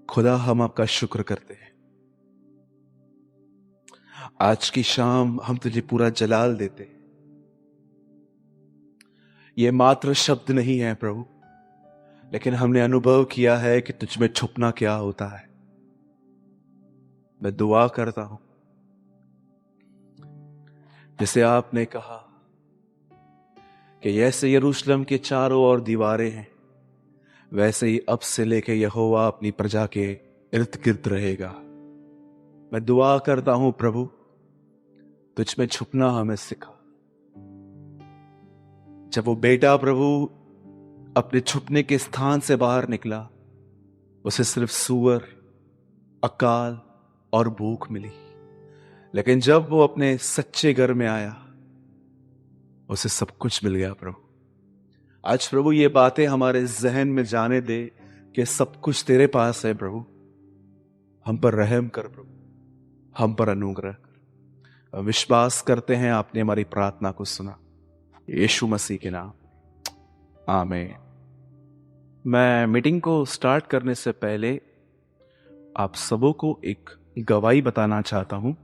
खुदा हम आपका शुक्र करते हैं। आज की शाम हम तुझे पूरा जलाल देते हैं। ये मात्र शब्द नहीं है प्रभु, लेकिन हमने अनुभव किया है कि तुझ में छुपना क्या होता है। मैं दुआ करता हूं, जैसे आपने कहा कि जैसे यरूशलेम के चारों ओर दीवारें हैं, वैसे ही अब से लेके यहोवा अपनी प्रजा के इर्द गिर्द रहेगा। मैं दुआ करता हूं प्रभु, तुझ में छुपना हमें सिखा। जब वो बेटा प्रभु अपने छुपने के स्थान से बाहर निकला, उसे सिर्फ सूअर, अकाल और भूख मिली, लेकिन जब वो अपने सच्चे घर में आया, उसे सब कुछ मिल गया। प्रभु आज प्रभु ये बातें हमारे जहन में जाने दे कि सब कुछ तेरे पास है। प्रभु हम पर रहम कर, प्रभु हम पर अनुग्रह कर। विश्वास करते हैं आपने हमारी प्रार्थना को सुना, यीशु मसीह के नाम, आमीन। मैं मीटिंग को स्टार्ट करने से पहले आप सबों को एक गवाही बताना चाहता हूं,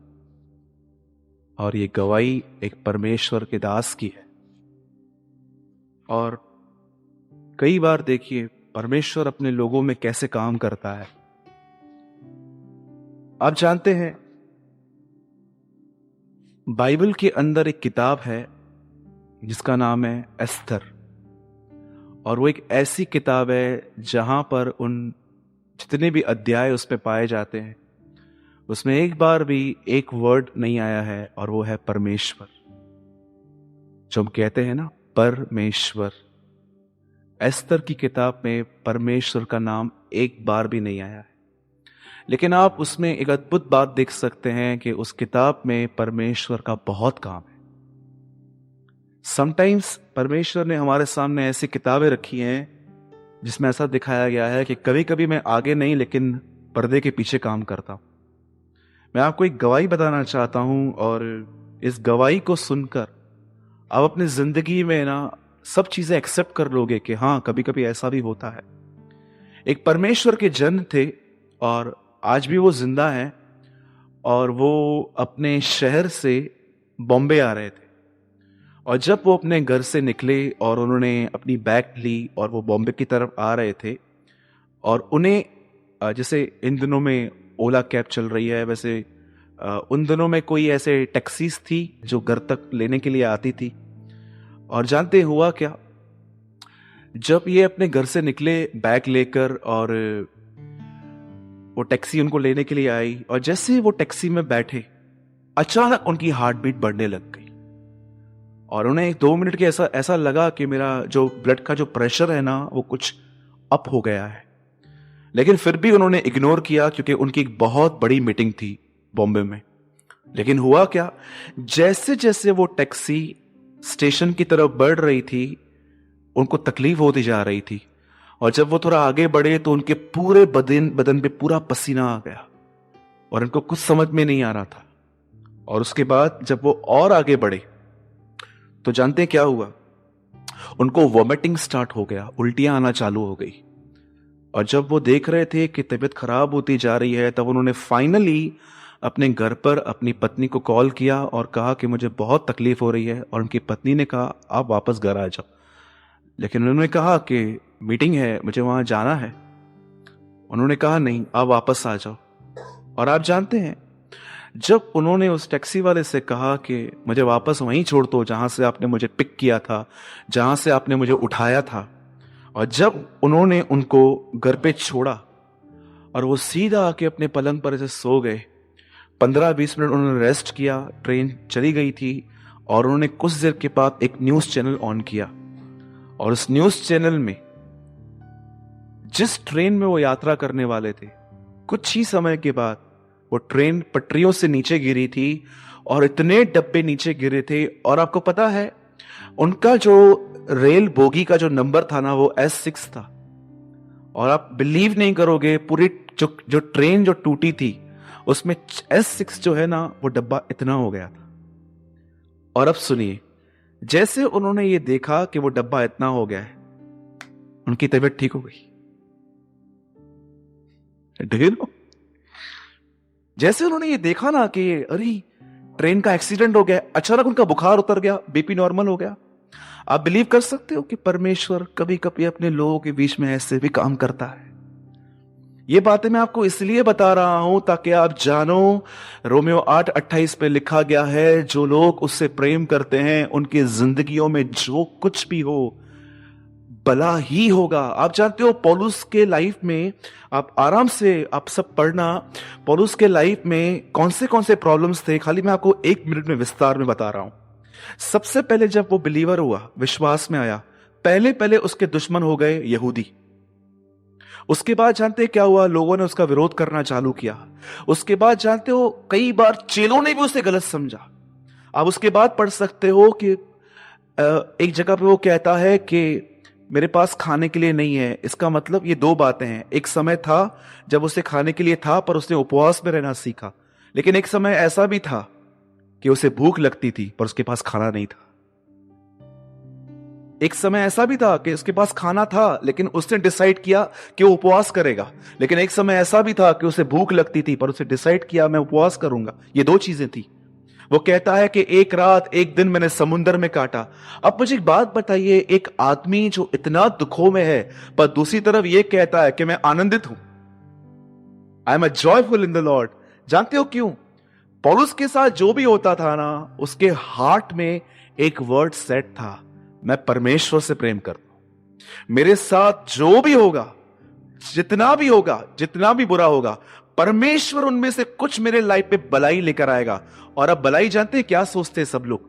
और ये गवाही एक परमेश्वर के दास की है। और कई बार देखिए परमेश्वर अपने लोगों में कैसे काम करता है। आप जानते हैं बाइबल के अंदर एक किताब है जिसका नाम है एस्थर, और वो एक ऐसी किताब है जहां पर उन जितने भी अध्याय उस पे पाए जाते हैं, उसमें एक बार भी एक वर्ड नहीं आया है, और वो है परमेश्वर। जो हम कहते हैं ना, परमेश्वर। एस्थर की किताब में परमेश्वर का नाम एक बार भी नहीं आया है, लेकिन आप उसमें एक अद्भुत बात देख सकते हैं कि उस किताब में परमेश्वर का बहुत काम है। समटाइम्स परमेश्वर ने हमारे सामने ऐसी किताबें रखी हैं जिसमें ऐसा दिखाया गया है कि कभी कभी मैं आगे नहीं लेकिन पर्दे के पीछे काम करता हूं। मैं आपको एक गवाही बताना चाहता हूं, और इस गवाही को सुनकर आप अपनी जिंदगी में ना सब चीजें एक्सेप्ट कर लोगे कि हाँ, कभी कभी ऐसा भी होता है। एक परमेश्वर के जन थे, और आज भी वो जिंदा हैं, और वो अपने शहर से बॉम्बे आ रहे थे। और जब वो अपने घर से निकले और उन्होंने अपनी बैग ली और वो बॉम्बे की तरफ आ रहे थे, और उन्हें जैसे इन दिनों में ओला कैब चल रही है, वैसे उन दिनों में कोई ऐसे टैक्सीज थी जो घर तक लेने के लिए आती थी। और जानते हुआ क्या, जब ये अपने घर से निकले बैग लेकर, और वो टैक्सी उनको लेने के लिए आई, और जैसे ही वो टैक्सी में बैठे, अचानक उनकी हार्ट बीट बढ़ने लग गई, और उन्हें 2 मिनट के ऐसा लगा कि मेरा जो ब्लड का जो प्रेशर है ना, वो कुछ अप हो गया है। लेकिन फिर भी उन्होंने इग्नोर किया, क्योंकि उनकी एक बहुत बड़ी मीटिंग थी बॉम्बे में। लेकिन हुआ क्या, जैसे जैसे वो टैक्सी स्टेशन की तरफ बढ़ रही थी, उनको तकलीफ होती जा रही थी, और जब वो थोड़ा आगे बढ़े तो उनके पूरे बदन पे पूरा पसीना आ गया, और उनको कुछ समझ में नहीं आ रहा था। और उसके बाद जब वो और आगे बढ़े तो जानते हैं क्या हुआ, उनको वॉमिटिंग स्टार्ट हो गया, उल्टियां आना चालू हो गई। और जब वो देख रहे थे कि तबीयत खराब होती जा रही है, तब उन्होंने फाइनली अपने घर पर अपनी पत्नी को कॉल किया और कहा कि मुझे बहुत तकलीफ हो रही है। और उनकी पत्नी ने कहा आप वापस घर आ जाओ, लेकिन उन्होंने कहा कि मीटिंग है, मुझे वहां जाना है। उन्होंने कहा नहीं, आप वापस आ जाओ। और आप जानते हैं, जब उन्होंने उस टैक्सी वाले से कहा कि मुझे वापस वहीं छोड़ दो जहां से आपने मुझे पिक किया था, जहां से आपने मुझे उठाया था, और जब उन्होंने उनको घर पे छोड़ा और वो सीधा आके अपने पलंग पर ऐसे सो गए, 15-20 मिनट उन्होंने रेस्ट किया, ट्रेन चली गई थी, और उन्होंने कुछ देर के बाद एक न्यूज चैनल ऑन किया, और उस न्यूज चैनल में जिस ट्रेन में वो यात्रा करने वाले थे, कुछ ही समय के बाद वो ट्रेन पटरियों से नीचे गिरी थी, और इतने डब्बे नीचे गिरे थे। और आपको पता है, उनका जो रेल बोगी का जो नंबर था ना, वो S6 था। और आप बिलीव नहीं करोगे, पूरी जो ट्रेन जो टूटी थी, उसमें S6 जो है ना, वो डब्बा इतना हो गया था। और अब सुनिए, जैसे उन्होंने ये देखा कि वो डब्बा इतना हो गया है, उनकी तबीयत ठीक हो गई। Do you know? जैसे उन्होंने ये देखा ना कि अरे ट्रेन का एक्सीडेंट हो गया, अचानक उनका बुखार उतर गया, बीपी नॉर्मल हो गया। आप बिलीव कर सकते हो कि परमेश्वर कभी कभी अपने लोगों के बीच में ऐसे भी काम करता है। ये बातें मैं आपको इसलिए बता रहा हूं ताकि आप जानो, रोमियो 8:28 पे लिखा गया है, जो लोग उससे प्रेम करते हैं उनकी जिंदगियों में जो कुछ भी हो भला ही होगा। आप जानते हो पौलुस के लाइफ में, आप आराम से आप सब पढ़ना, पौलुस के लाइफ में कौन से प्रॉब्लम्स थे, खाली मैं आपको 1 मिनट में विस्तार में बता रहा हूं। सबसे पहले जब वो बिलीवर हुआ, विश्वास में आया, पहले पहले उसके दुश्मन हो गए यहूदी। उसके बाद जानते हैं क्या हुआ, लोगों ने उसका विरोध करना चालू किया। उसके बाद जानते हो कई बार चेलों ने भी उसे गलत समझा। आप उसके बाद पढ़ सकते हो कि एक जगह पे वो कहता है कि मेरे पास खाने के लिए नहीं है। इसका मतलब ये 2 बातें हैं। एक समय था जब उसे खाने के लिए था पर उसने उपवास में रहना सीखा, लेकिन एक समय ऐसा भी था कि उसे भूख लगती थी पर उसके पास खाना नहीं था। एक समय ऐसा भी था कि उसके पास खाना था लेकिन उसने डिसाइड किया कि वो उपवास करेगा, लेकिन एक समय ऐसा भी था कि उसे भूख लगती थी पर उसे डिसाइड किया मैं उपवास करूंगा। ये 2 चीजें थी। वो कहता है कि एक रात एक दिन मैंने समुद्र में काटा। अब मुझे एक बात बताइए, एक आदमी जो इतना दुखों में है पर दूसरी तरफ ये कहता है कि मैं आनंदित हूं, I am a joyful in the Lord. जानते हो क्यों? पौलुस के साथ जो भी होता था ना, उसके हार्ट में एक वर्ड सेट था, मैं परमेश्वर से प्रेम करता हूं। मेरे साथ जो भी होगा, जितना भी होगा, जितना भी बुरा होगा, परमेश्वर उनमें से कुछ मेरे लाइफ पे भलाई लेकर आएगा। और अब भलाई जानते हैं क्या सोचते हैं सब लोग?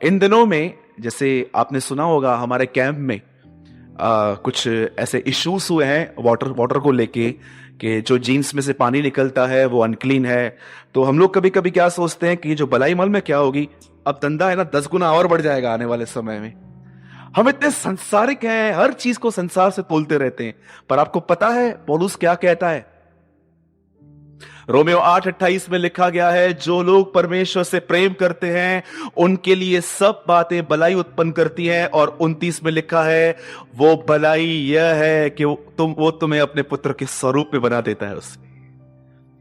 इन दिनों में जैसे आपने सुना होगा हमारे कैंप में कुछ ऐसे इश्यूज हुए हैं वाटर को लेके, कि जो जीन्स में से पानी निकलता है वो अनक्लीन है। तो हम लोग कभी कभी क्या सोचते हैं कि जो भलाई मल में क्या होगी, अब धंधा है ना 10 गुना और बढ़ जाएगा आने वाले समय में। हम इतने संसारिक हैं, हर चीज को संसार से तोलते रहते हैं। पर आपको पता है पौलुस क्या कहता है? रोमियो 8:28 में लिखा गया है, जो लोग परमेश्वर से प्रेम करते हैं उनके लिए सब बातें भलाई उत्पन्न करती हैं। और 29 में लिखा है, वो भलाई यह है कि वो तुम्हें अपने पुत्र के स्वरूप में बना देता है उससे।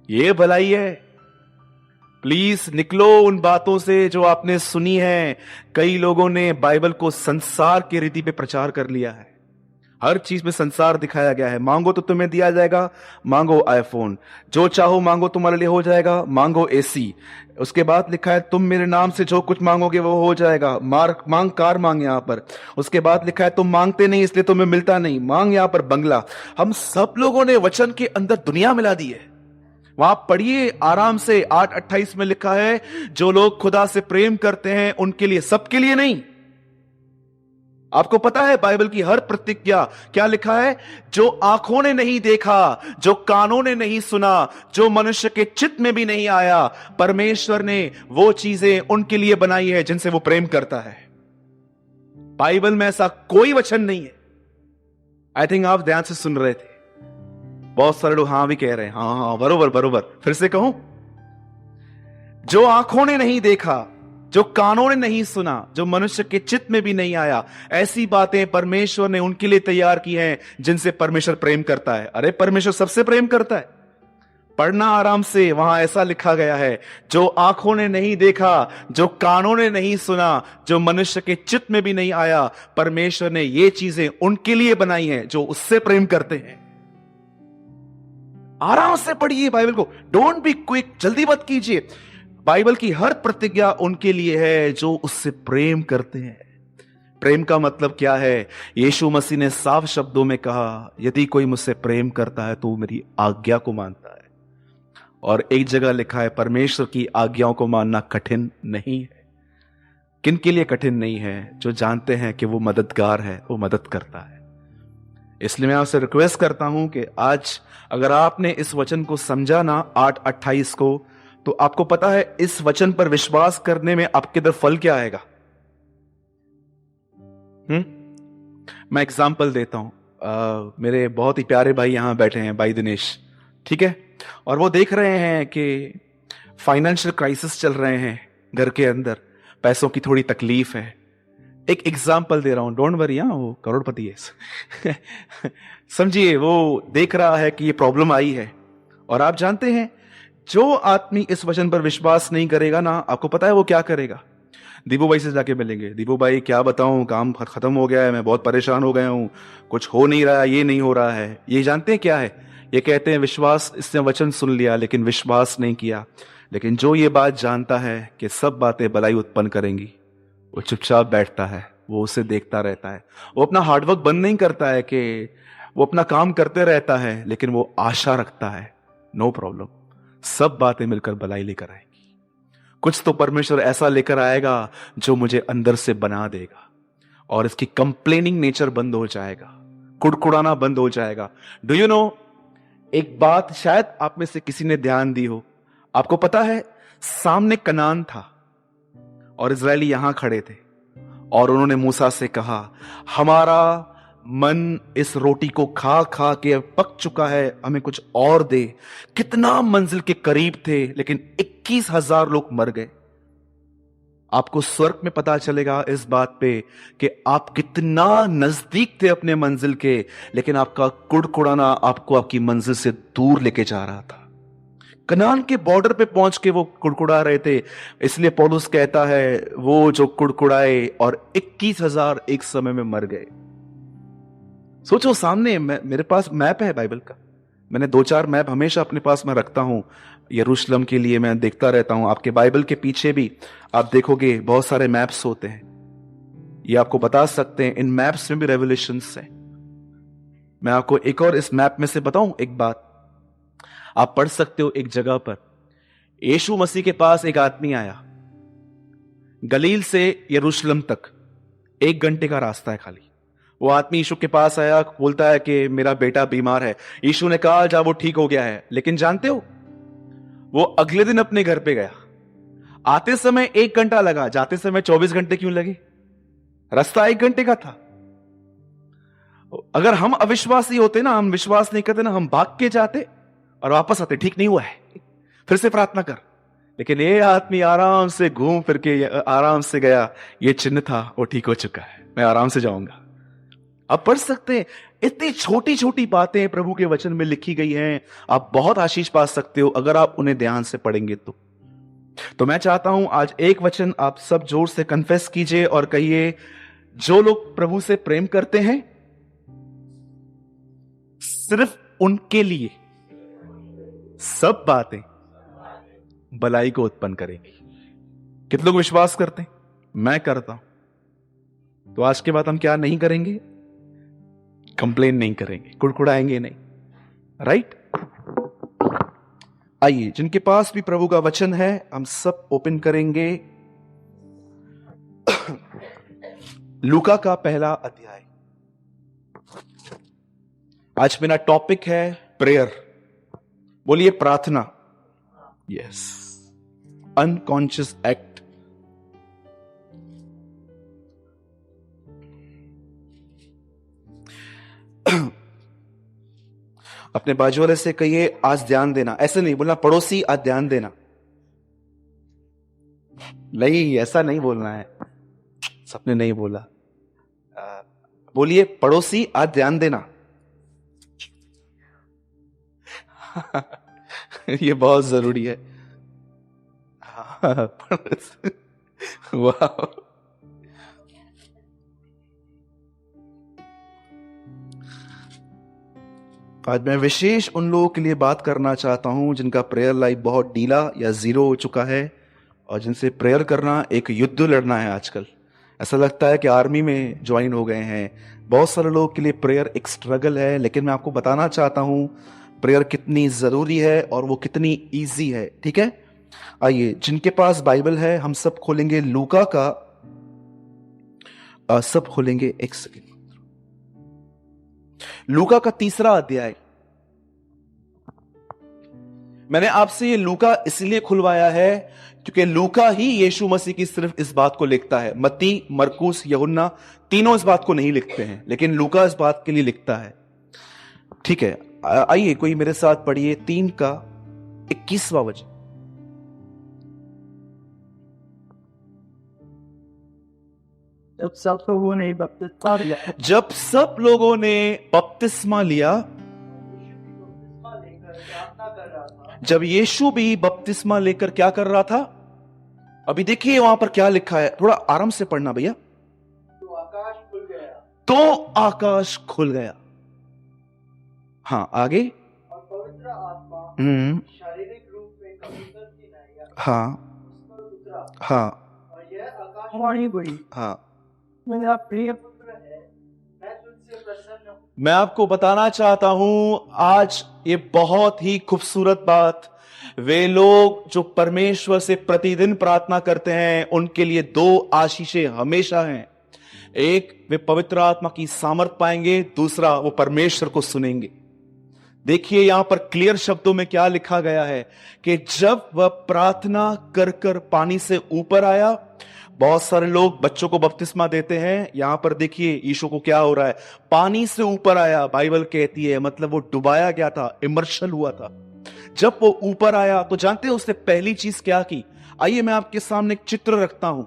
ये भलाई है। प्लीज निकलो उन बातों से जो आपने सुनी है। कई लोगों ने बाइबल को संसार की रीति पे प्रचार कर लिया है। हर चीज में संसार दिखाया गया है। मांगो तो तुम्हें दिया जाएगा, मांगो आईफोन, जो चाहो मांगो तुम्हारे लिए हो जाएगा, मांगो एसी। उसके बाद लिखा है तुम मेरे नाम से जो कुछ मांगोगे वो हो जाएगा, मांग कार मांग यहां पर। उसके बाद लिखा है तुम मांगते नहीं इसलिए तुम्हें मिलता नहीं, मांग यहां पर बंगला। हम सब लोगों ने वचन के अंदर दुनिया मिला दी है। वहां पढ़िए आराम से, 8:28 में लिखा है, जो लोग खुदा से प्रेम करते हैं उनके लिए, सबके लिए नहीं। आपको पता है बाइबल की हर प्रतिज्ञा क्या लिखा है? जो आंखों ने नहीं देखा, जो कानों ने नहीं सुना, जो मनुष्य के चित्त में भी नहीं आया, परमेश्वर ने वो चीजें उनके लिए बनाई है जिनसे वो प्रेम करता है। बाइबल में ऐसा कोई वचन नहीं है। आई थिंक आप ध्यान से सुन रहे थे। बहुत सारे लोग हाँ भी कह रहे हैं, हाँ हाँ बरोबर बरोबर। फिर से कहूं, जो आंखों ने नहीं देखा, जो कानों ने नहीं सुना, जो मनुष्य के चित्त में भी नहीं आया, ऐसी बातें परमेश्वर ने उनके लिए तैयार की हैं जिनसे परमेश्वर प्रेम करता है। अरे परमेश्वर सबसे प्रेम करता है। पढ़ना आराम से, वहां ऐसा लिखा गया है, जो आंखों ने नहीं देखा, जो कानों ने नहीं सुना, जो मनुष्य के चित्त में भी नहीं आया, परमेश्वर ने ये चीजें उनके लिए बनाई हैं जो उससे प्रेम करते हैं। आराम से पढ़िए बाइबल को, डोंट बी क्विक, जल्दी मत कीजिए। बाइबल की हर प्रतिज्ञा उनके लिए है जो उससे प्रेम करते हैं। प्रेम का मतलब क्या है? यीशु मसीह ने साफ शब्दों में कहा, यदि कोई मुझसे प्रेम करता है तो मेरी आज्ञा को मानता है। और एक जगह लिखा है, परमेश्वर की आज्ञाओं को मानना कठिन नहीं है। किन के लिए कठिन नहीं है? जो जानते हैं कि वो मददगार है, वो मदद करता है। इसलिए मैं आपसे रिक्वेस्ट करता हूं कि आज अगर आपने इस वचन को समझा ना, 8:28 को, तो आपको पता है इस वचन पर विश्वास करने में आपके अंदर फल क्या आएगा। मैं एग्जांपल देता हूं। मेरे बहुत ही प्यारे भाई यहां बैठे हैं, भाई दिनेश, ठीक है, और वो देख रहे हैं कि फाइनेंशियल क्राइसिस चल रहे हैं घर के अंदर, पैसों की थोड़ी तकलीफ है, एक एग्जाम्पल दे रहा हूं, डोंट वरी, वो करोड़पति है। समझिए, वो देख रहा है कि ये प्रॉब्लम आई है, और आप जानते हैं जो आदमी इस वचन पर विश्वास नहीं करेगा ना, आपको पता है वो क्या करेगा? दीपू भाई से जाके मिलेंगे, दीपू भाई क्या बताऊं, काम खत्म हो गया है, मैं बहुत परेशान हो गया हूं, कुछ हो नहीं रहा है, ये नहीं हो रहा है। ये जानते हैं क्या है? ये कहते हैं विश्वास, इसने वचन सुन लिया लेकिन विश्वास नहीं किया। लेकिन जो ये बात जानता है कि सब बातें भलाई उत्पन्न करेंगी, वो चुपचाप बैठता है, वो उसे देखता रहता है। वो अपना हार्डवर्क बंद नहीं करता है, कि वो अपना काम करते रहता है, लेकिन वो आशा रखता है, नो प्रॉब्लम, सब बातें मिलकर भलाई लेकर आएंगी। कुछ तो परमेश्वर ऐसा लेकर आएगा जो मुझे अंदर से बना देगा, और इसकी कंप्लेनिंग नेचर बंद हो जाएगा, कुड़कुड़ाना बंद हो जाएगा। डू यू नो, एक बात शायद आप में से किसी ने ध्यान दी हो, आपको पता है सामने कनान था और इजरायली यहां खड़े थे, और उन्होंने मूसा से कहा, हमारा मन इस रोटी को खा खा के पक चुका है, हमें कुछ और दे। कितना मंजिल के करीब थे, लेकिन 21,000 लोग मर गए। आपको स्वर्ग में पता चलेगा इस बात पे कि आप कितना नजदीक थे अपने मंजिल के, लेकिन आपका कुड़कुड़ाना आपको आपकी मंजिल से दूर लेके जा रहा था। कनान के बॉर्डर पे पहुंच के वो कुड़कुड़ा रहे थे, इसलिए पौलुस कहता है वो जो कुड़कुड़ाए और 21,000 एक समय में मर गए। सोचो, सामने मेरे पास मैप है बाइबल का, मैंने 2-4 मैप हमेशा अपने पास में रखता हूं, यरूशलेम के लिए मैं देखता रहता हूं। आपके बाइबल के पीछे भी आप देखोगे बहुत सारे मैप्स होते हैं, ये आपको बता सकते हैं, इन मैप्स में भी रेवलेशंस हैं। मैं आपको एक और इस मैप में से बताऊं एक बात, आप पढ़ सकते हो, एक जगह पर यीशु मसीह के पास एक आदमी आया, गलील से यरूशलेम तक 1 घंटे का रास्ता है खाली। वो आदमी यीशु के पास आया, बोलता है कि मेरा बेटा बीमार है। यीशु ने कहा जा, वो ठीक हो गया है। लेकिन जानते हो, वो अगले दिन अपने घर पे गया। आते समय 1 घंटा लगा, जाते समय 24 घंटे क्यों लगे? रास्ता 1 घंटे का था। अगर हम अविश्वासी होते ना, हम विश्वास नहीं करते ना, हम भाग के जाते और वापस आते, ठीक नहीं हुआ है, फिर से प्रार्थना कर। लेकिन ये आदमी आराम से घूम फिर के आराम से गया, ये चिन्ह था, वो ठीक हो चुका है, मैं आराम से जाऊंगा। आप पढ़ सकते हैं, इतनी छोटी छोटी बातें प्रभु के वचन में लिखी गई हैं, आप बहुत आशीष पा सकते हो अगर आप उन्हें ध्यान से पढ़ेंगे तो मैं चाहता हूं आज एक वचन आप सब जोर से कन्फेस कीजिए और कहिए, जो लोग प्रभु से प्रेम करते हैं, सिर्फ उनके लिए सब बातें भलाई को उत्पन्न करेंगी। कितने लोग विश्वास करते हैं? मैं करता हूं। तो आज के बाद हम क्या नहीं करेंगे? कंप्लेन नहीं करेंगे, कुड़कुड़ाएंगे नहीं, राइट? आइए, जिनके पास भी प्रभु का वचन है, हम सब ओपन करेंगे लूका का पहला अध्याय। आज मेरा टॉपिक है प्रेयर। बोलिए प्रार्थना। Yes, unconscious act. अपने बाजू वाले से कहिए, आज ध्यान देना। ऐसे नहीं बोलना, पड़ोसी आज ध्यान देना, नहीं, ऐसा नहीं बोलना है, सबने नहीं बोला। बोलिए पड़ोसी आज ध्यान देना। ये बहुत जरूरी है। वाह, आज मैं विशेष उन लोगों के लिए बात करना चाहता हूं जिनका प्रेयर लाइफ बहुत ढीला या जीरो हो चुका है, और जिनसे प्रेयर करना एक युद्ध लड़ना है। आजकल ऐसा लगता है कि आर्मी में ज्वाइन हो गए हैं। बहुत सारे लोगों के लिए प्रेयर एक स्ट्रगल है, लेकिन मैं आपको बताना चाहता हूं प्रेयर कितनी जरूरी है और वो कितनी इजी है। ठीक है, आइए, जिनके पास बाइबल है हम सब खोलेंगे लूका का, सब खोलेंगे, एक सेकेंड, लूका का 3रा अध्याय। मैंने आपसे ये लूका इसलिए खुलवाया है क्योंकि लूका ही यीशु मसीह की सिर्फ इस बात को लिखता है। मत्ती, मरकुस, यूहन्ना तीनों इस बात को नहीं लिखते हैं, लेकिन लूका इस बात के लिए लिखता है। ठीक है, आइए कोई मेरे साथ पढ़िए 3 का 21वां वचन। जब सब लोगों ने बपतिस्मा लिया, जब सब लोगों ने बपतिस्मा लिया, जब यीशु भी बपतिस्मा लेकर क्या कर रहा था? अभी देखिए वहां पर क्या लिखा है, थोड़ा आराम से पढ़ना भैया। तो आकाश खुल गया, तो आकाश खुल गया। हाँ आगे। और पवित्र आत्मा शारीरिक रूप में कबूतर की नाई हाँ उस पर उतरा, हाँ और यह आकाशवाणी हुई, हाँ। मेरा प्रिय पुत्र है, मैं तुझसे प्रसन्न हूँ। मैं आपको बताना चाहता हूं आज ये बहुत ही खूबसूरत बात, वे लोग जो परमेश्वर से प्रतिदिन प्रार्थना करते हैं उनके लिए दो आशीषें हमेशा हैं। एक, वे पवित्र आत्मा की सामर्थ पाएंगे, दूसरा वो परमेश्वर को सुनेंगे। देखिए यहां पर क्लियर शब्दों में क्या लिखा गया है कि जब वह प्रार्थना कर कर पानी से ऊपर आया, बहुत सारे लोग बच्चों को बपतिस्मा देते हैं, यहां पर देखिए यीशु को क्या हो रहा है, पानी से ऊपर आया। बाइबल कहती है मतलब वो डुबाया गया था, इमर्शन हुआ था। जब वो ऊपर आया तो जानते हैं उसने पहली चीज क्या की? आइए मैं आपके सामने एक चित्र रखता हूं,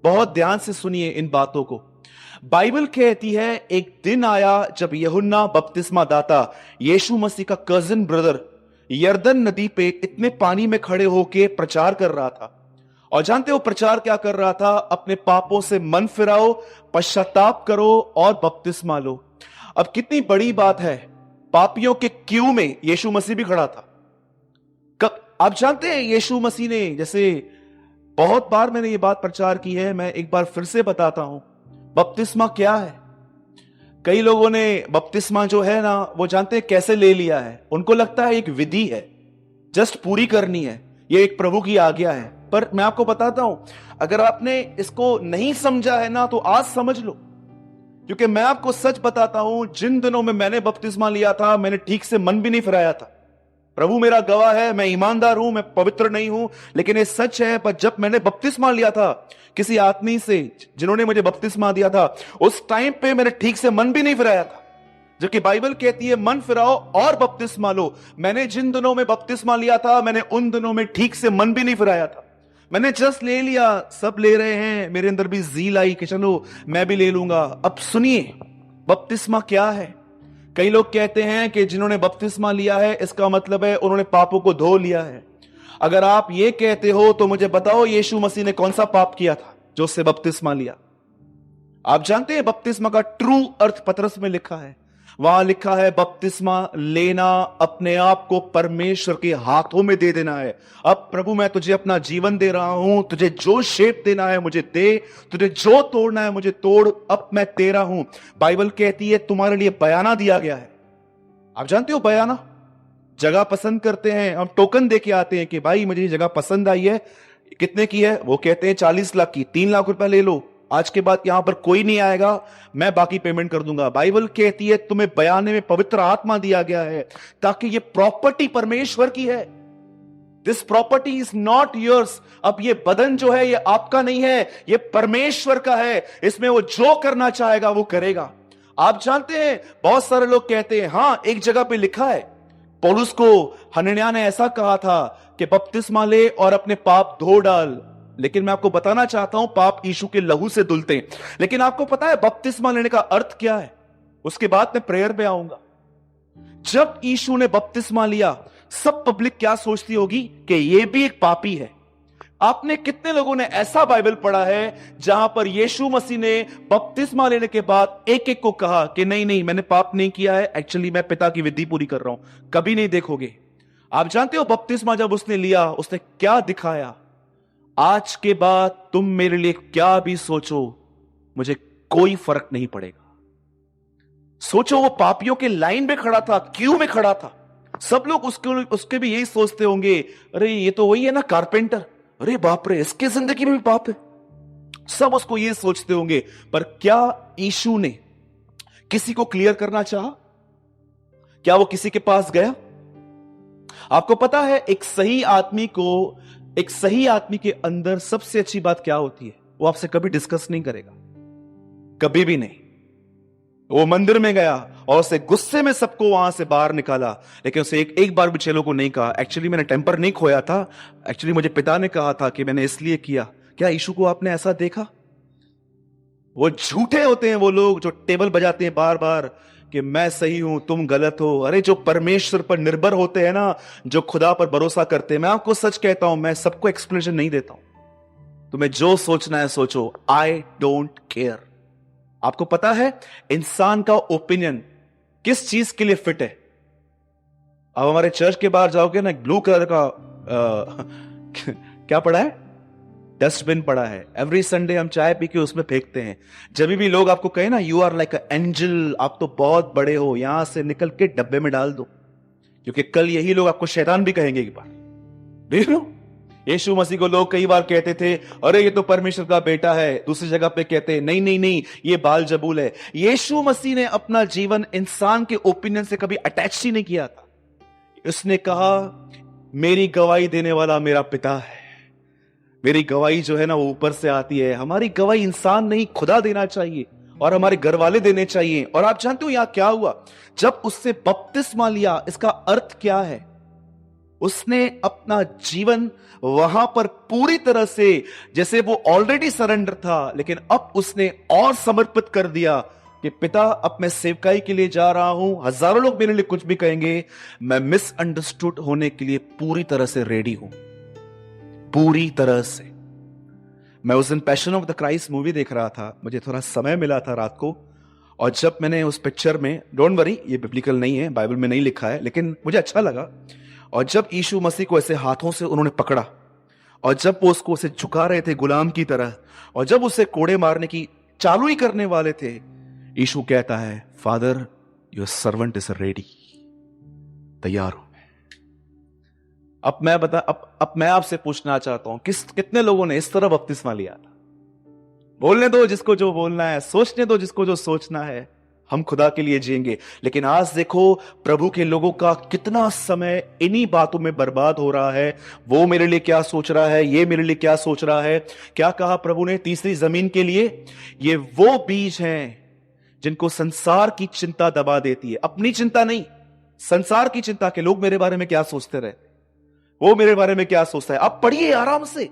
बहुत ध्यान से सुनिए इन बातों को। बाइबल कहती है एक दिन आया जब यूहन्ना बपतिस्मा दाता, यीशु मसीह का कजिन ब्रदर, यरदन नदी पे इतने पानी में खड़े होके प्रचार कर रहा था। और जानते हो प्रचार क्या कर रहा था? अपने पापों से मन फिराओ, पश्चाताप करो और बपतिस्मा लो। अब कितनी बड़ी बात है, पापियों के क्यू में यीशु मसीह भी खड़ा था। कब आप जानते हैं यीशु मसीह ने, जैसे बहुत बार मैंने ये बात प्रचार की है, मैं एक बार फिर से बताता हूं, बपतिस्मा क्या है? कई लोगों ने बपतिस्मा जो है ना वो जानते हैं कैसे ले लिया है, उनको लगता है एक विधि है, जस्ट पूरी करनी है, ये एक प्रभु की आज्ञा है। पर मैं आपको बताता हूं, अगर आपने इसको नहीं समझा है ना तो आज समझ लो, क्योंकि मैं आपको सच बताता हूं, जिन दिनों में मैंने बपतिस्मा लिया था मैंने ठीक से मन भी नहीं फिराया था। प्रभु मेरा गवाह है, मैं ईमानदार हूं, मैं पवित्र नहीं हूं, लेकिन ये सच है। पर जब मैंने बपतिस्मा लिया था किसी आदमी से जिन्होंने मुझे बपतिस्मा दिया था, उस टाइम पे मैंने ठीक से मन भी नहीं फिराया था, जबकि बाइबल कहती है मन फिराओ और बपतिस्मा लो। मैंने जिन दिनों में बपतिस्मा लिया था मैंने उन दिनों में ठीक से मन भी नहीं फिराया था, मैंने जस्ट ले लिया, सब ले रहे हैं, मेरे अंदर भी जील आई कि चलो मैं भी ले लूंगा। अब सुनिए बपतिस्मा क्या है। कई लोग कहते हैं कि जिन्होंने बपतिस्मा लिया है इसका मतलब है उन्होंने पापों को धो लिया है। अगर आप ये कहते हो तो मुझे बताओ यीशु मसीह ने कौन सा पाप किया था जो उससे बपतिस्मा लिया? आप जानते हैं बपतिस्मा का ट्रू अर्थ पतरस में लिखा है, वहां लिखा है बपतिस्मा लेना अपने आप को परमेश्वर के हाथों में दे देना है। अब प्रभु मैं तुझे अपना जीवन दे रहा हूं, तुझे जो शेप देना है मुझे दे, तुझे जो तोड़ना है मुझे तोड़, अब मैं तेरा हूं। बाइबल कहती है तुम्हारे लिए बयाना दिया गया है। आप जानते हो बयाना, जगह पसंद करते हैं, हम टोकन दे के आते हैं कि भाई मुझे ये जगह पसंद आई है, कितने की है? वो कहते हैं 40 लाख की, 3 लाख रुपए ले लो, आज के बाद यहां पर कोई नहीं आएगा, मैं बाकी पेमेंट कर दूंगा। बाइबल कहती है तुम्हें बयाने में पवित्र आत्मा दिया गया है ताकि ये प्रॉपर्टी परमेश्वर की है। This property is not yours. अब ये बदन जो है ये आपका नहीं है, ये परमेश्वर का है, इसमें वो जो करना चाहेगा वो करेगा। आप जानते हैं बहुत सारे लोग कहते हैं हां एक जगह पे लिखा है, पौलुस को हनन्याह ने ऐसा कहा था कि बपतिस्मा ले और अपने पाप धो डाल। लेकिन मैं आपको बताना चाहता हूं पाप यीशु के लहू से धुलते हैं। लेकिन आपको पता है बपतिस्मा लेने का अर्थ क्या है? उसके बाद मैं प्रेयर पे आऊंगा। जब यीशु ने बपतिस्मा लिया सब पब्लिक क्या सोचती होगी कि ये भी एक पापी है। आपने कितने लोगों ने ऐसा बाइबल पढ़ा है जहां पर यीशु मसीह ने बपतिस्मा लेने के बाद एक एक को कहा कि नहीं नहीं मैंने पाप नहीं किया है, एक्चुअली मैं पिता की विधि पूरी कर रहा हूं? कभी नहीं देखोगे। आप जानते हो बपतिस्मा जब उसने लिया उसने क्या दिखाया? आज के बाद तुम मेरे लिए क्या भी सोचो मुझे कोई फर्क नहीं पड़ेगा। सोचो वो पापियों के लाइन में खड़ा था, क्यू में खड़ा था, सब लोग उसके भी यही सोचते होंगे अरे ये तो वही है ना कारपेंटर, अरे बाप रे इसके जिंदगी में भी पाप है, सब उसको ये सोचते होंगे। पर क्या यीशु ने किसी को क्लियर करना चाहा? क्या वो किसी के पास गया? आपको पता है एक सही आदमी के अंदर सबसे अच्छी बात क्या होती है? वो आपसे कभी डिस्कस नहीं करेगा, कभी भी नहीं। वो मंदिर में गया और उसे गुस्से में सबको वहां से बाहर निकाला, लेकिन उसे एक बार भी चेलों को नहीं कहा एक्चुअली मैंने टेम्पर नहीं खोया था, एक्चुअली मुझे पिता ने कहा था कि मैंने इसलिए किया। क्या यीशु को आपने ऐसा देखा? वो झूठे होते हैं वो लोग जो टेबल बजाते हैं बार बार कि मैं सही हूं तुम गलत हो। अरे जो परमेश्वर पर निर्भर होते हैं ना, जो खुदा पर भरोसा करते हैं, मैं आपको सच कहता हूं, मैं सबको एक्सप्लेनेशन नहीं देता हूं। तुम्हें जो सोचना है सोचो, आई डोंट केयर। आपको पता है इंसान का ओपिनियन किस चीज के लिए फिट है? अब हमारे चर्च के बाहर जाओगे ना, ब्लू कलर का क्या पड़ा है? डस्टबिन पड़ा है। एवरी संडे हम चाय पी के उसमें फेंकते हैं। जब भी लोग आपको कहे ना you are like a angel, आप तो बहुत बड़े हो, यहां से निकल के डब्बे में डाल दो, क्योंकि कल यही लोग आपको शैतान भी कहेंगे एक बार। देख लो, यीशु मसीह को लोग कई बार कहते थे अरे ये तो परमेश्वर का बेटा है, दूसरी जगह पे कहते नहीं नहीं नहीं ये बाल जबूल है। यीशु मसीह ने अपना जीवन इंसान के ओपिनियन से कभी अटैच ही नहीं किया था। उसने कहा मेरी गवाही देने वाला मेरा पिता है। मेरी गवाही जो है ना वो ऊपर से आती है। हमारी गवाही इंसान नहीं खुदा देना चाहिए, और हमारे घर वाले देने चाहिए। और आप जानते हो यहां क्या हुआ? जब उससे बपतिस्मा लिया, इसका अर्थ क्या है? उसने अपना जीवन वहां पर पूरी तरह से, जैसे वो ऑलरेडी सरेंडर था, लेकिन अब उसने और समर्पित कर दिया कि पिता अब मैं सेवकाई के लिए जा रहा हूं। हजारों लोग मेरे लिए कुछ भी कहेंगे, मैं मिसअंडरस्टूड होने के लिए पूरी तरह से रेडी हूं, पूरी तरह से। मैं उस दिन passion of the Christ movie देख रहा था, मुझे थोड़ा समय मिला था रात को, और जब मैंने उस पिक्चर में, डोंट वरी ये बिब्लिकल नहीं है, बाइबल में नहीं लिखा है, लेकिन मुझे अच्छा लगा। और जब यीशु मसीह को ऐसे हाथों से उन्होंने पकड़ा, और जब वो उसको उसे झुका रहे थे गुलाम की तरह, और जब उसे कोड़े मारने की चालू ही करने वाले थे, यीशु कहता है father your servant is ready, तैयार हूं। अब मैं आपसे पूछना चाहता हूं, कितने लोगों ने इस तरह बपतिस्मा लिया था? बोलने दो जिसको जो बोलना है, सोचने दो जिसको जो सोचना है, हम खुदा के लिए जिएंगे। लेकिन आज देखो प्रभु के लोगों का कितना समय इन्हीं बातों में बर्बाद हो रहा है। वो मेरे लिए क्या सोच रहा है, ये मेरे लिए क्या सोच रहा है। क्या कहा प्रभु ने तीसरी जमीन के लिए? ये वो बीज हैं जिनको संसार की चिंता दबा देती है। अपनी चिंता नहीं, संसार की चिंता के लोग मेरे बारे में क्या सोचते रहे, वो मेरे बारे में क्या सोचता है। आप पढ़िए आराम से,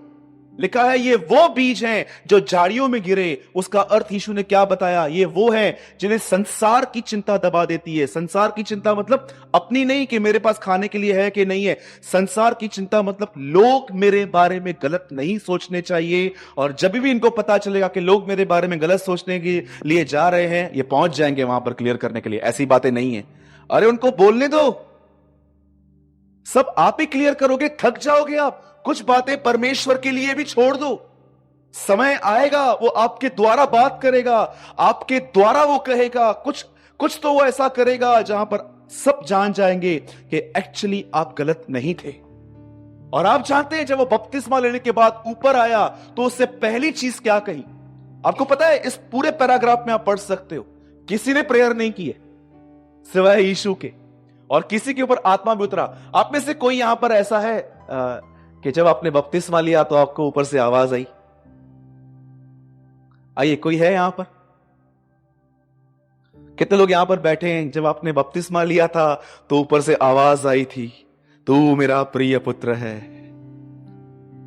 लिखा है ये वो बीज हैं जो झाड़ियों में गिरे। उसका अर्थ यीशु ने क्या बताया? ये वो हैं जिन्हें संसार की चिंता दबा देती है। संसार की चिंता मतलब अपनी नहीं कि मेरे पास खाने के लिए है कि नहीं है। संसार की चिंता मतलब लोग मेरे बारे में गलत नहीं सोचने चाहिए। और जब भी इनको पता चलेगा कि लोग मेरे बारे में गलत सोचने के लिए जा रहे हैं, ये पहुंच जाएंगे वहां पर क्लियर करने के लिए। ऐसी बातें नहीं है, अरे उनको बोलने दो, सब आप ही क्लियर करोगे, थक जाओगे आप। कुछ बातें परमेश्वर के लिए भी छोड़ दो, समय आएगा वो आपके द्वारा बात करेगा, आपके द्वारा वो कहेगा कुछ तो वो ऐसा करेगा जहां पर सब जान जाएंगे कि एक्चुअली आप गलत नहीं थे। और आप जानते हैं जब वो बपतिस्मा लेने के बाद ऊपर आया तो उससे पहली चीज क्या कही? आपको पता है इस पूरे पैराग्राफ में आप पढ़ सकते हो, किसी ने प्रेयर नहीं की है सिवाय यीशु के, और किसी के ऊपर आत्मा भी उतरा। आप में से कोई यहां पर ऐसा है कि जब आपने बपतिस्मा लिया तो आपको ऊपर से आवाज आई? आइए, कोई है यहां पर? कितने लोग यहां पर बैठे हैं जब आपने बपतिस्मा लिया था तो ऊपर से आवाज आई थी, तू मेरा प्रिय पुत्र है?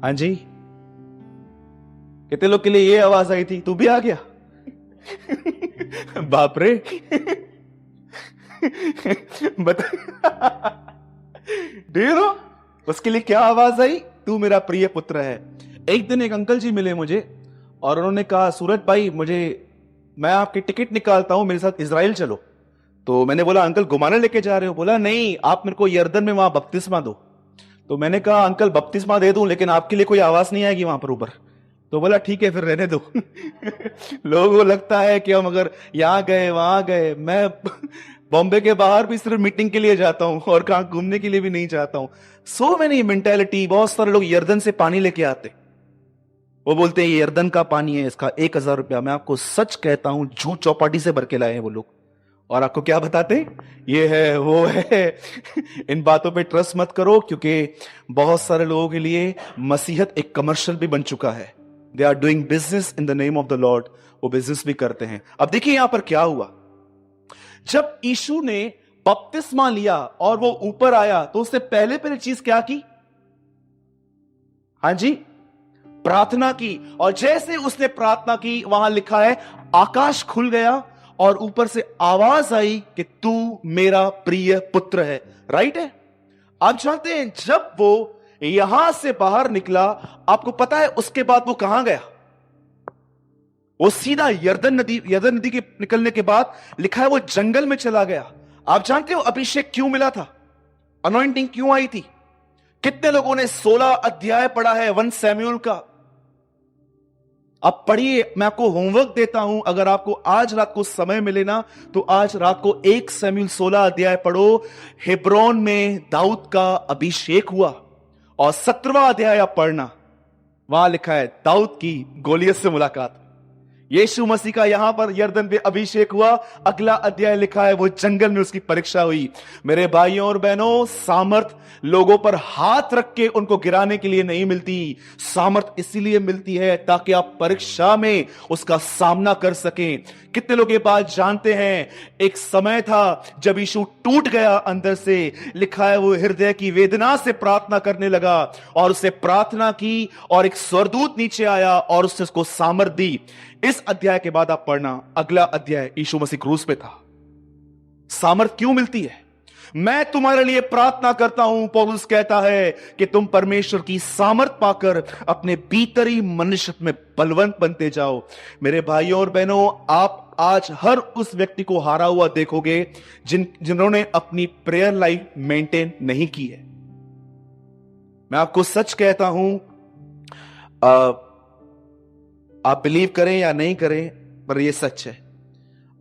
हाँ जी, कितने लोग के लिए ये आवाज आई थी, तू भी आ गया? बाप रे। बता ढेरों, उसके लिए क्या आवाज आई? तू मेरा प्रिय पुत्र है। एक दिन एक अंकल जी मिले मुझे और उन्होंने कहा सूरज भाई मैं आपकी टिकट निकालता हूं, मेरे साथ इजराइल चलो। तो मैंने बोला अंकल घुमाने लेके जा रहे हो? बोला नहीं, आप मेरे को यर्दन में वहां बपतिस्मा दो। तो मैंने कहा अंकल बपतिस्मा दे दूं लेकिन आपके लिए कोई आवाज नहीं आएगी वहां पर ऊपर। तो बोला ठीक है फिर रहने दो। लोगों को लगता है कि हम अगर यहां गए वहां गए, मैं बॉम्बे के बाहर भी सिर्फ मीटिंग के लिए जाता हूं और कहां घूमने के लिए भी नहीं जाता हूं। So many mentality. बहुत सारे लोग यर्दन से पानी लेके आते, वो बोलते हैं ये यर्दन का पानी है, इसका 1000 रुपया। मैं आपको सच कहता हूं झूठ चौपाटी से भर के लाए हैं वो लोग, और आपको क्या बताते? ये है वो है। इन बातों पे ट्रस्ट मत करो, क्योंकि बहुत सारे लोगों के लिए मसीहत एक कमर्शियल भी बन चुका है। They are doing business in the name of the lord, वो बिजनेस भी करते हैं। अब देखिए यहां पर क्या हुआ, जब यीशु ने बपतिस्मा लिया और वो ऊपर आया तो उसने पहले चीज क्या की? हां जी, प्रार्थना की, और जैसे उसने प्रार्थना की वहां लिखा है आकाश खुल गया और ऊपर से आवाज आई कि तू मेरा प्रिय पुत्र है। राइट है। आप जानते हैं जब वो यहां से बाहर निकला, आपको पता है उसके बाद वो कहां गया? वो सीधा यरदन नदी के निकलने के बाद लिखा है वो जंगल में चला गया। आप जानते हो अभिषेक क्यों मिला था? अनॉइंटिंग क्यों आई थी? कितने लोगों ने 16 अध्याय पढ़ा है 1 शमूएल का? आप पढ़िए, मैं आपको होमवर्क देता हूं। अगर आपको आज रात को समय मिले ना, तो आज रात को 1 शमूएल 16 अध्याय पढ़ो। हेब्रोन में दाऊद का अभिषेक हुआ, और 17वां अध्याय आप पढ़ना, वहां लिखा है दाऊद की गोलियत से मुलाकात। यीशु मसीह का यहां पर यरदन पे अभिषेक हुआ। अगला अध्याय लिखा है वो जंगल में उसकी परीक्षा हुई। मेरे भाइयों और बहनों, सामर्थ लोगों पर हाथ रख के उनको गिराने के लिए नहीं मिलती। सामर्थ इसीलिए मिलती है ताकि आप परीक्षा में उसका सामना कर सकें। कितने लोग ये बात जानते हैं? एक समय था जब यीशु टूट गया अंदर से। लिखा है वो हृदय की वेदना से प्रार्थना करने लगा, और उससे प्रार्थना की और एक स्वर्गदूत नीचे आया और उसने उसको सामर्थ दी। इस अध्याय के बाद आप पढ़ना, अगला अध्याय यीशु मसीह क्रूस पे था। सामर्थ क्यों मिलती है? मैं तुम्हारे लिए प्रार्थना करता हूं, पौलुस कहता है, कि तुम परमेश्वर की सामर्थ पाकर अपने भीतरी मनुष्य में बलवंत बनते जाओ। मेरे भाइयों और बहनों, आप आज हर उस व्यक्ति को हारा हुआ देखोगे जिन्होंने अपनी प्रेयर लाइफ मेंटेन नहीं की है। मैं आपको सच कहता हूं, आप बिलीव करें या नहीं करें, पर यह सच है।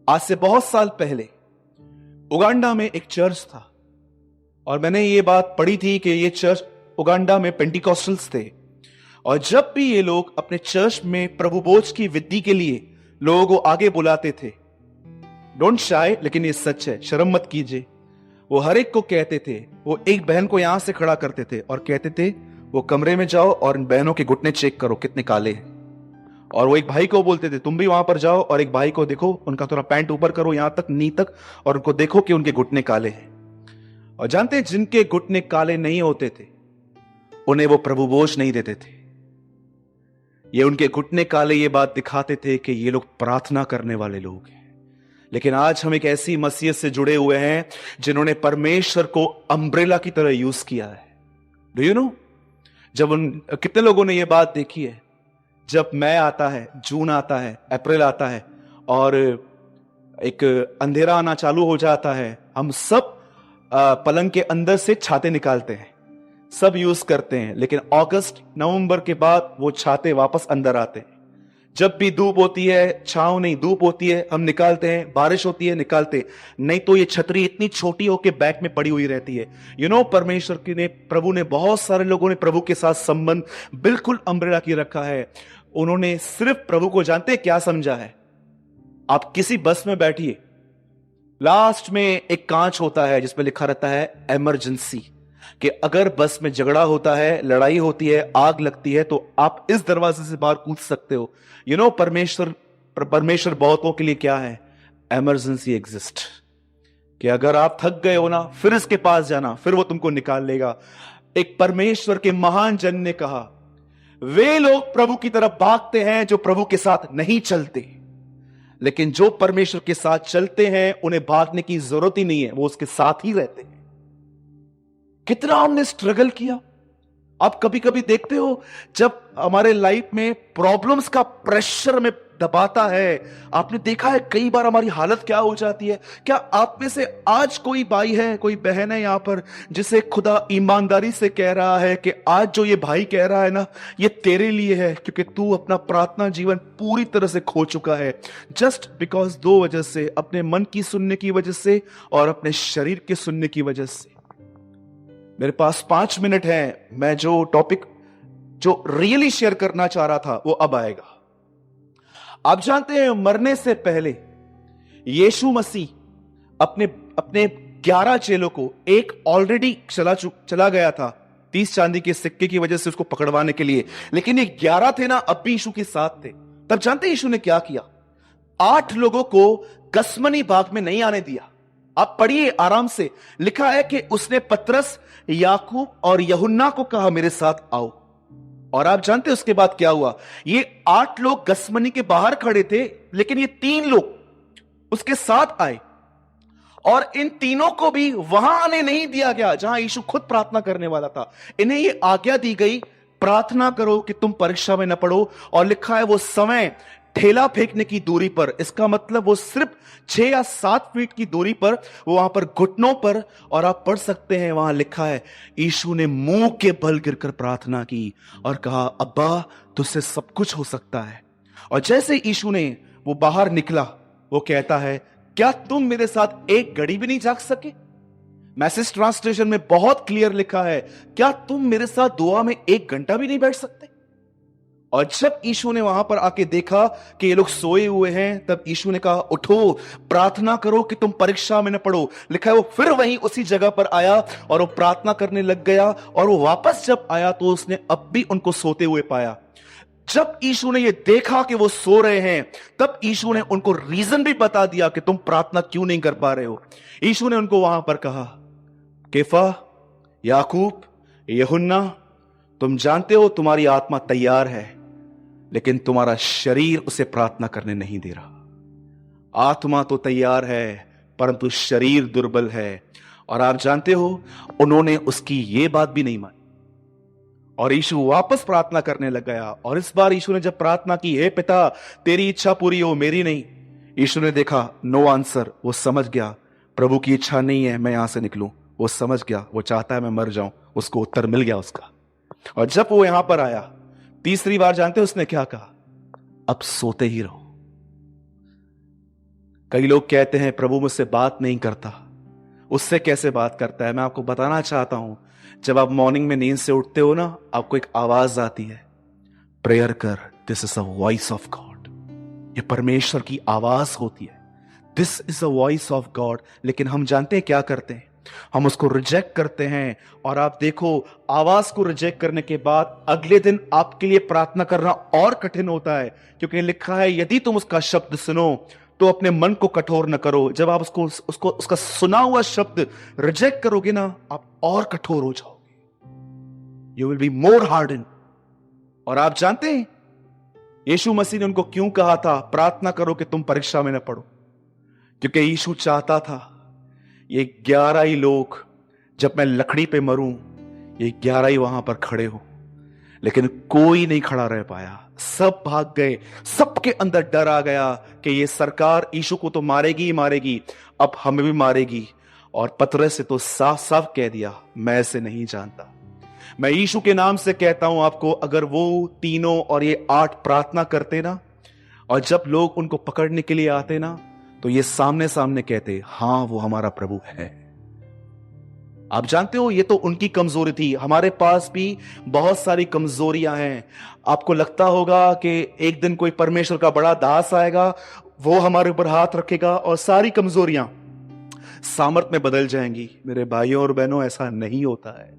आज से बहुत साल पहले उगांडा में एक चर्च था, और मैंने ये बात पढ़ी थी कि ये चर्च उगांडा में पेंटिकॉस्टल्स थे, और जब भी ये लोग अपने चर्च में प्रभु भोज की विधि के लिए लोगों को आगे बुलाते थे, डोंट शाय, लेकिन ये सच है, शर्म मत कीजिए, वो हर एक को कहते थे, वो एक बहन को यहां से खड़ा करते थे और कहते थे वो कमरे में जाओ और इन बहनों के घुटने चेक करो कितने काले हैं। और वो एक भाई को बोलते थे तुम भी वहां पर जाओ और एक भाई को देखो, उनका थोड़ा पैंट ऊपर करो यहां तक, नी तक, और उनको देखो कि उनके घुटने काले हैं। और जानते हैं जिनके घुटने काले नहीं होते थे उन्हें वो प्रभु भोज नहीं देते थे। ये उनके घुटने काले ये बात दिखाते थे कि ये लोग प्रार्थना करने वाले लोग हैं। लेकिन आज हम एक ऐसी मसीहत से जुड़े हुए हैं जिन्होंने परमेश्वर को अम्ब्रेला की तरह यूज किया है। डू यू नो, कितने लोगों ने ये बात देखी है, जब मई आता है, जून आता है, अप्रैल आता है और एक अंधेरा आना चालू हो जाता है, हम सब पलंग के अंदर से छाते निकालते हैं, सब यूज करते हैं। लेकिन अगस्त नवंबर के बाद वो छाते वापस अंदर आते हैं। जब भी धूप होती है, छांव नहीं धूप होती है, हम निकालते हैं, बारिश होती है निकालते, नहीं तो ये छतरी इतनी छोटी होके बैग में पड़ी हुई रहती है। यू नो, परमेश्वर की ने, प्रभु ने, बहुत सारे लोगों ने प्रभु के साथ संबंध बिल्कुल अम्ब्रेला की रखा है। उन्होंने सिर्फ प्रभु को जानते क्या समझा है? आप किसी बस में बैठिए, लास्ट में एक कांच होता है जिसमें लिखा रहता है इमरजेंसी, कि अगर बस में झगड़ा होता है, लड़ाई होती है, आग लगती है, तो आप इस दरवाजे से बाहर कूद सकते हो। यू नो, परमेश्वर बहुतों के लिए क्या है? इमरजेंसी एग्जिस्ट, कि अगर आप थक गए हो ना, फिर इसके पास जाना, फिर वो तुमको निकाल लेगा। एक परमेश्वर के महान जन ने कहा, वे लोग प्रभु की तरफ भागते हैं जो प्रभु के साथ नहीं चलते, लेकिन जो परमेश्वर के साथ चलते हैं उन्हें भागने की जरूरत ही नहीं है, वो उसके साथ ही रहते हैं। कितना हमने स्ट्रगल किया। आप कभी कभी देखते हो जब हमारे लाइफ में प्रॉब्लम्स का प्रेशर में दबाता है, आपने देखा है कई बार हमारी हालत क्या हो जाती है। क्या आप में से आज कोई भाई है, कोई बहन है यहां पर जिसे खुदा ईमानदारी से कह रहा है कि आज जो ये भाई कह रहा है ना, ये तेरे लिए है, क्योंकि तू अपना प्रार्थना जीवन पूरी तरह से खो चुका है, जस्ट बिकॉज दो वजह से, अपने मन की सुनने की वजह से और अपने शरीर के सुनने की वजह से। मेरे पास 5 मिनट है, मैं जो टॉपिक जो रियली शेयर करना चाह रहा था वो अब आएगा। आप जानते हैं मरने से पहले यीशु मसीह अपने 11 चेलों को, एक ऑलरेडी चला गया था 30 चांदी के सिक्के की वजह से उसको पकड़वाने के लिए, लेकिन ये 11 थे ना, अब भी यीशु के साथ थे। तब जानते हैं यीशु ने क्या किया? 8 लोगों को गसमनी बाग में नहीं आने दिया। आप पढ़िए आराम से, लिखा है कि उसने पतरस, याकूब और यूहन्ना को कहा मेरे साथ आओ, और आप जानते उसके बाद क्या हुआ? ये 8 लोग गसमनी के बाहर खड़े थे, लेकिन ये 3 लोग उसके साथ आए और इन तीनों को भी वहां आने नहीं दिया गया जहां यीशु खुद प्रार्थना करने वाला था। इन्हें ये आज्ञा दी गई, प्रार्थना करो कि तुम परीक्षा में न पड़ो। और लिखा है वो समय ठेला फेंकने की दूरी पर, इसका मतलब वो सिर्फ 6 या 7 फीट की दूरी पर, वो वहां पर घुटनों पर, और आप पढ़ सकते हैं वहां लिखा है यीशु ने मुंह के बल गिरकर प्रार्थना की और कहा, अब्बा तुझसे सब कुछ हो सकता है। और जैसे यीशु ने वो बाहर निकला, वो कहता है, क्या तुम मेरे साथ एक घड़ी भी नहीं जाग सके? मैसेज ट्रांसलेशन में बहुत क्लियर लिखा है, क्या तुम मेरे साथ दुआ में 1 घंटा भी नहीं बैठ सकते? और जब यीशु ने वहां पर आके देखा कि ये लोग सोए हुए हैं, तब यीशु ने कहा, उठो, प्रार्थना करो कि तुम परीक्षा में न पड़ो। लिखा है वो फिर वहीं उसी जगह पर आया और वो प्रार्थना करने लग गया। और वो वापस जब आया तो उसने अब भी उनको सोते हुए पाया। जब यीशु ने ये देखा कि वो सो रहे हैं, तब यीशु ने उनको रीजन भी बता दिया कि तुम प्रार्थना क्यों नहीं कर पा रहे हो। यीशु ने उनको वहां पर कहा, केफा, याकूब, यूहन्ना, तुम जानते हो तुम्हारी आत्मा तैयार है, लेकिन तुम्हारा शरीर उसे प्रार्थना करने नहीं दे रहा। आत्मा तो तैयार है, परंतु शरीर दुर्बल है। और आप जानते हो उन्होंने उसकी ये बात भी नहीं मानी और यीशु वापस प्रार्थना करने लग गया। और इस बार यीशु ने जब प्रार्थना की, हे पिता तेरी इच्छा पूरी हो, मेरी नहीं, यीशु ने देखा नो आंसर। वो समझ गया प्रभु की इच्छा नहीं है मैं यहां से निकलूं। वो समझ गया, वो चाहता है मैं मर जाऊं। उसको उत्तर मिल गया उसका। और जब वो यहां पर आया तीसरी बार, जानते उसने क्या कहा? अब सोते ही रहो। कई लोग कहते हैं प्रभु मुझसे बात नहीं करता। उससे कैसे बात करता है? मैं आपको बताना चाहता हूं, जब आप मॉर्निंग में नींद से उठते हो ना, आपको एक आवाज आती है, प्रेयर कर, this is a voice of God. ये परमेश्वर की आवाज होती है, this is a voice of God. लेकिन हम जानते हैं क्या करते हैं? हम उसको रिजेक्ट करते हैं। और आप देखो, आवाज को रिजेक्ट करने के बाद अगले दिन आपके लिए प्रार्थना करना और कठिन होता है, क्योंकि लिखा है यदि तुम उसका शब्द सुनो तो अपने मन को कठोर न करो। जब आप उसका सुना हुआ शब्द रिजेक्ट करोगे ना, आप और कठोर हो जाओगे। You will be more harden. और आप जानते हैं यीशु मसीह ने उनको क्यों कहा था प्रार्थना करो कि तुम परीक्षा में न पड़ो? क्योंकि यीशु चाहता था ये 11 ही लोग, जब मैं लकड़ी पे मरूं, ये 11 ही वहां पर खड़े हो। लेकिन कोई नहीं खड़ा रह पाया, सब भाग गए। सबके अंदर डर आ गया कि ये सरकार यीशु को तो मारेगी ही मारेगी, अब हमें भी मारेगी। और पतरस से तो साफ साफ कह दिया, मैं इसे नहीं जानता। मैं यीशु के नाम से कहता हूं आपको, अगर वो तीनों और ये 8 प्रार्थना करते ना, और जब लोग उनको पकड़ने के लिए आते ना, तो ये सामने सामने कहते, हां वो हमारा प्रभु है। आप जानते हो ये तो उनकी कमजोरी थी। हमारे पास भी बहुत सारी कमजोरियां हैं। आपको लगता होगा कि एक दिन कोई परमेश्वर का बड़ा दास आएगा, वो हमारे ऊपर हाथ रखेगा और सारी कमजोरियां सामर्थ में बदल जाएंगी। मेरे भाइयों और बहनों, ऐसा नहीं होता है।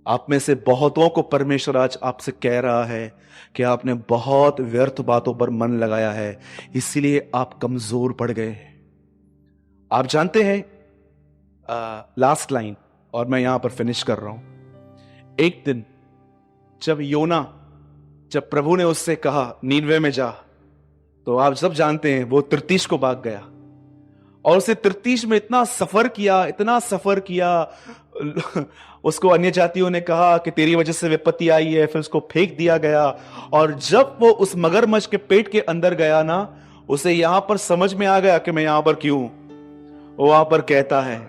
आप में से बहुतों को परमेश्वर आज आपसे कह रहा है कि आपने बहुत व्यर्थ बातों पर मन लगाया है, इसीलिए आप कमजोर पड़ गए। आप जानते हैं लास्ट लाइन, और मैं यहां पर फिनिश कर रहा हूं। एक दिन जब प्रभु ने उससे कहा नीनवे में जा, तो आप सब जानते हैं वो तिर्तीश को भाग गया। और उसे तिर्तीश में इतना सफर किया, उसको अन्य जातियों ने कहा कि तेरी वजह से विपत्ति आई है, फिर उसको फेंक दिया गया। और जब वो उस मगरमच्छ के पेट के अंदर गया ना, उसे यहां पर समझ में आ गया कि मैं यहां पर क्यों। वो वहां पर कहता है,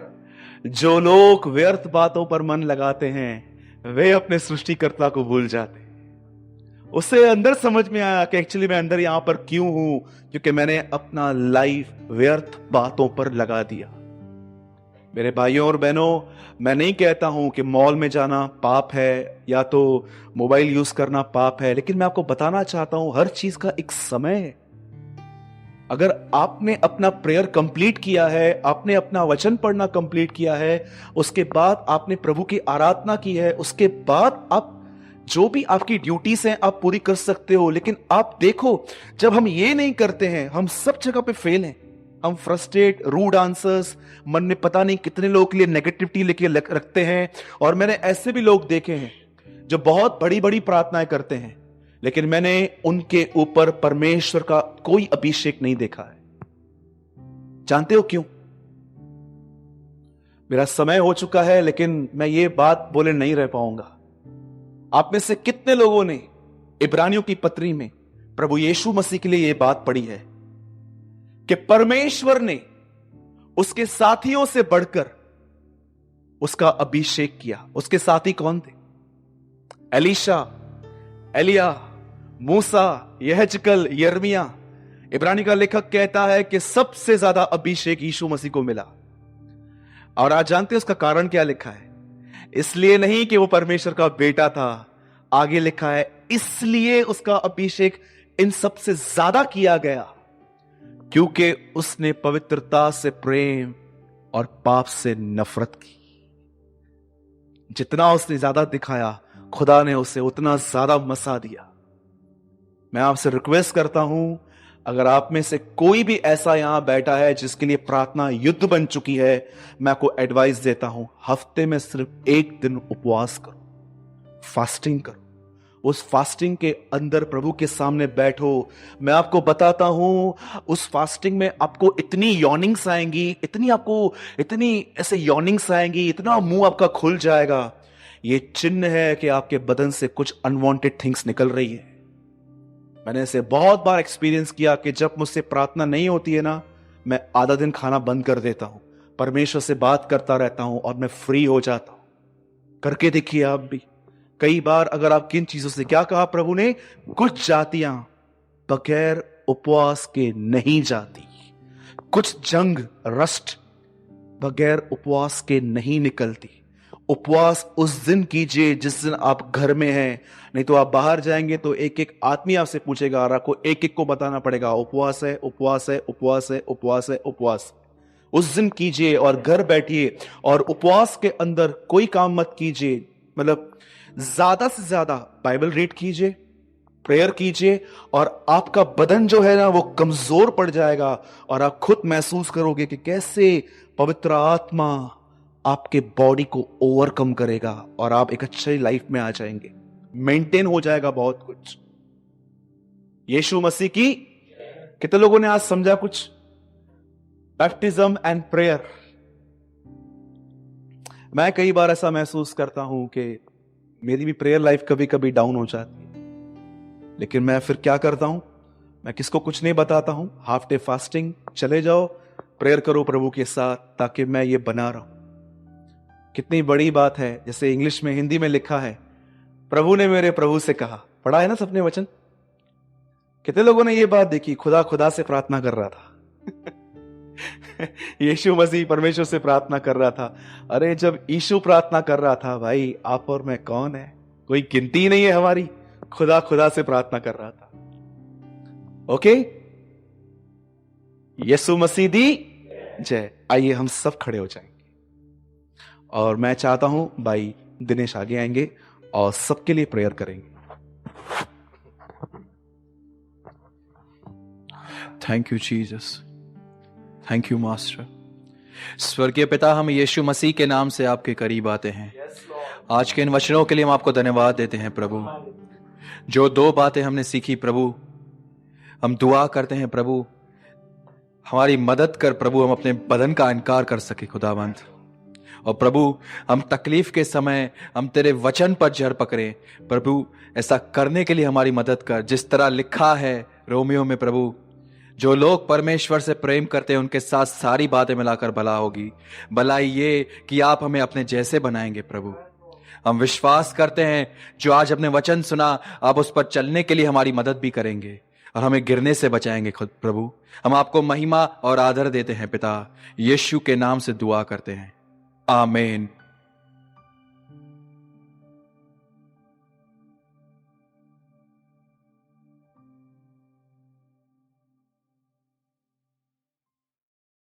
जो लोग व्यर्थ बातों पर मन लगाते हैं वे अपने सृष्टिकर्ता को भूल जाते हैं। उसे अंदर समझ में आया कि एक्चुअली मैं अंदर यहां पर क्यों हूं, क्योंकि मैंने अपना लाइफ व्यर्थ बातों पर लगा दिया। मेरे भाइयों और बहनों, मैं नहीं कहता हूं कि मॉल में जाना पाप है या तो मोबाइल यूज करना पाप है, लेकिन मैं आपको बताना चाहता हूं हर चीज का एक समय है। अगर आपने अपना प्रेयर कंप्लीट किया है, आपने अपना वचन पढ़ना कंप्लीट किया है, उसके बाद आपने प्रभु की आराधना की है, उसके बाद आप जो भी आपकी ड्यूटीज हैं आप पूरी कर सकते हो। लेकिन आप देखो, जब हम ये नहीं करते हैं, हम सब जगह पे फेल हैं। हम फ्रस्ट्रेट, रूड आंसर्स, मन में पता नहीं कितने लोगों के लिए नेगेटिविटी लेके रखते हैं। और मैंने ऐसे भी लोग देखे हैं जो बहुत बड़ी बड़ी प्रार्थनाएं करते हैं, लेकिन मैंने उनके ऊपर परमेश्वर का कोई अभिषेक नहीं देखा है। जानते हो क्यों? मेरा समय हो चुका है, लेकिन मैं ये बात बोले नहीं रह पाऊंगा। आप में से कितने लोगों ने इब्रानियों की पत्री में प्रभु यीशु मसीह के लिए यह बात पढ़ी है कि परमेश्वर ने उसके साथियों से बढ़कर उसका अभिषेक किया? उसके साथी कौन थे? एलीशा, एलिया, मूसा, यहजकल, यिर्मयाह। इब्रानी का लेखक कहता है कि सबसे ज्यादा अभिषेक यीशु मसीह को मिला। और आज जानते हैं उसका कारण क्या लिखा है? इसलिए नहीं कि वो परमेश्वर का बेटा था, आगे लिखा है इसलिए उसका अभिषेक इन सबसे ज्यादा किया गया क्योंकि उसने पवित्रता से प्रेम और पाप से नफरत की। जितना उसने ज्यादा दिखाया, खुदा ने उसे उतना ज्यादा मसा दिया। मैं आपसे रिक्वेस्ट करता हूं, अगर आप में से कोई भी ऐसा यहां बैठा है जिसके लिए प्रार्थना युद्ध बन चुकी है, मैं आपको एडवाइस देता हूं, हफ्ते में सिर्फ एक दिन उपवास करो, फास्टिंग करो। उस फास्टिंग के अंदर प्रभु के सामने बैठो। मैं आपको बताता हूं, उस फास्टिंग में आपको इतनी यॉर्निंग्स आएंगी, इतनी ऐसे यॉर्निंग्स आएंगी, इतना मुंह आपका खुल जाएगा। ये चिन्ह है कि आपके बदन से कुछ अनवांटेड थिंग्स निकल रही है। मैंने इसे बहुत बार एक्सपीरियंस किया कि जब मुझसे प्रार्थना नहीं होती है ना, मैं आधा दिन खाना बंद कर देता हूं, परमेश्वर से बात करता रहता हूं और मैं फ्री हो जाता हूं। करके देखिए आप भी। कई बार अगर आप किन चीजों से, क्या कहा प्रभु ने? कुछ जातियां बगैर उपवास के नहीं जाती, कुछ जंग रस्ट बगैर उपवास के नहीं निकलती। उपवास उस दिन कीजिए जिस दिन आप घर में हैं, नहीं तो आप बाहर जाएंगे तो एक एक आदमी आपसे पूछेगा और आपको एक एक को बताना पड़ेगा उपवास है, उपवास है, उपवास है, उपवास है, उपवास। उस दिन कीजिए और घर बैठिए और उपवास के अंदर कोई काम मत कीजिए। मतलब ज्यादा से ज्यादा बाइबल रीड कीजिए, प्रेयर कीजिए और आपका बदन जो है ना वो कमजोर पड़ जाएगा और आप खुद महसूस करोगे कि कैसे पवित्र आत्मा आपके बॉडी को ओवरकम करेगा और आप एक अच्छी लाइफ में आ जाएंगे। मेंटेन हो जाएगा बहुत कुछ। यीशु मसीह की कितने लोगों ने आज समझा कुछ? Baptism and prayer. मैं कई बार ऐसा महसूस करता हूं कि मेरी भी प्रेयर लाइफ कभी कभी डाउन हो जाती है, लेकिन मैं फिर क्या करता हूं? मैं किसको कुछ नहीं बताता हूं। हाफ डे फास्टिंग, चले जाओ, प्रेयर करो प्रभु के साथ, ताकि मैं ये बना रहा हूं। कितनी बड़ी बात है। जैसे इंग्लिश में, हिंदी में लिखा है, प्रभु ने मेरे प्रभु से कहा। पढ़ा है ना सबने वचन? कितने लोगों ने ये बात देखी? खुदा खुदा से प्रार्थना कर रहा था यीशु मसीह परमेश्वर से प्रार्थना कर रहा था। अरे जब यीशु प्रार्थना कर रहा था, भाई आप और मैं कौन है? कोई गिनती नहीं है हमारी। खुदा खुदा से प्रार्थना कर रहा था। ओके, यीशु मसीह दी जय। आइए हम सब खड़े हो जाएंगे और मैं चाहता हूं भाई दिनेश आगे आएंगे और सबके लिए प्रेयर करेंगे। Thank you Jesus, thank you master. स्वर्गीय पिता, हम यीशु मसीह के नाम से आपके करीब आते हैं। आज के इन वचनों के लिए हम आपको धन्यवाद देते हैं प्रभु। जो दो बातें हमने सीखी प्रभु, हम दुआ करते हैं प्रभु हमारी मदद कर प्रभु, हम अपने बदन का इनकार कर सके खुदावंद। और प्रभु हम तकलीफ के समय हम तेरे वचन पर जड़ पकड़े प्रभु, ऐसा करने के लिए हमारी मदद कर। जिस तरह लिखा है रोमियो में प्रभु, जो लोग परमेश्वर से प्रेम करते हैं उनके साथ सारी बातें मिलाकर भला होगी। भलाई ये कि आप हमें अपने जैसे बनाएंगे प्रभु। हम विश्वास करते हैं जो आज अपने वचन सुना, आप उस पर चलने के लिए हमारी मदद भी करेंगे और हमें गिरने से बचाएंगे खुद प्रभु। हम आपको महिमा और आदर देते हैं पिता, यीशु के नाम से दुआ करते हैं, आमीन।